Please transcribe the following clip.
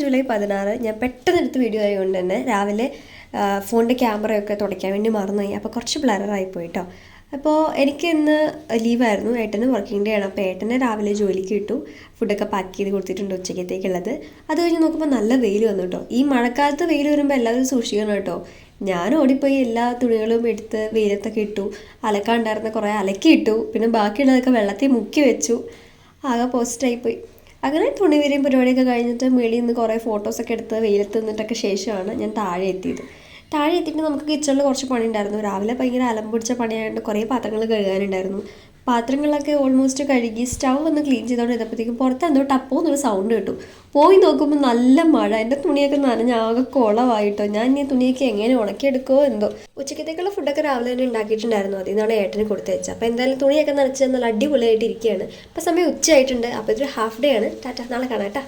July 16 ഞാൻ പെട്ടെന്ന് എടുത്ത വീഡിയോ ആയതുകൊണ്ട് തന്നെ രാവിലെ ഫോണിൻ്റെ ക്യാമറയൊക്കെ തുടയ്ക്കാൻ വേണ്ടി മറന്നുപോയി. അപ്പോൾ കുറച്ച് ബ്ലറായിപ്പോയി കേട്ടോ. അപ്പോൾ എനിക്ക് ഇന്ന് ലീവായിരുന്നു, ഏട്ടന് വർക്കിംഗ് ഡേ ആണ്. അപ്പോൾ ഏട്ടനെ രാവിലെ ജോലിക്ക് ഇട്ടു, ഫുഡൊക്കെ പാക്ക് ചെയ്ത് കൊടുത്തിട്ടുണ്ട് ഉച്ചക്കത്തേക്കുള്ളത്. അത് കഴിഞ്ഞ് നോക്കുമ്പോൾ നല്ല വെയിൽ വന്നു കേട്ടോ. ഈ മഴക്കാലത്ത് വെയിൽ വരുമ്പോൾ എല്ലാവരും സൂക്ഷിക്കണം കേട്ടോ. ഞാൻ ഓടിപ്പോയി എല്ലാ തുണികളും എടുത്ത് വെയിലത്തൊക്കെ ഇട്ടു, അലക്കാണ്ടായിരുന്ന കുറേ അലക്കിയിട്ടു, പിന്നെ ബാക്കിയുള്ളതൊക്കെ വെള്ളത്തിൽ മുക്കി വെച്ചു. ആകെ പോസ്റ്റായിപ്പോയി. അങ്ങനെ തുണിവരെയും പരിപാടിയൊക്കെ കഴിഞ്ഞിട്ട് മേളിൽ നിന്ന് കുറേ ഫോട്ടോസൊക്കെ എടുത്ത് വെയിലത്ത് നിന്നിട്ടൊക്കെ ശേഷമാണ് ഞാൻ താഴെ എത്തിയത്. താഴെ എത്തിയിട്ട് നമുക്ക് കിച്ചണിൽ കുറച്ച് പണി ഉണ്ടായിരുന്നു. രാവിലെ ഭയങ്കര അലമ്പ് പിടിച്ച പണിയായതുകൊണ്ട് കുറേ പാത്രങ്ങൾ കഴുകാനുണ്ടായിരുന്നു. പാത്രങ്ങളൊക്കെ ഓൾമോസ്റ്റ് കഴുകി സ്റ്റൗ ഒന്ന് ക്ലീൻ ചെയ്തുകൊണ്ട് ഇതപ്പോഴത്തേക്കും പുറത്ത് എന്തോ ടപ്പോ എന്നൊരു സൗണ്ട് കേട്ടു. പോയി നോക്കുമ്പോൾ നല്ല മഴ. എൻ്റെ തുണിയൊക്കെ നനഞ്ഞ് ആകെ കുളമായിട്ടോ. ഞാൻ ഈ തുണിയൊക്കെ എങ്ങനെ ഉണക്കിയെടുക്കുമോ എന്തോ. ഉച്ചക്കത്തേക്കുള്ള ഫുഡൊക്കെ രാവിലെ തന്നെ ഉണ്ടാക്കിയിട്ടുണ്ടായിരുന്നു. അതിൽ നിന്നാണ് ഏട്ടന് കൊടുത്തയച്ചത്. അപ്പോൾ എന്തായാലും തുണിയൊക്കെ നനച്ച് നല്ല അടിപൊളിയായിട്ട് ഇരിക്കുകയാണ്. അപ്പോൾ സമയം ഉച്ചയായിട്ടുണ്ട്. അപ്പോൾ ഇതൊരു ഹാഫ് ഡേ ആണ്. ടാറ്റ, നാളെ കാണാം കേട്ടോ.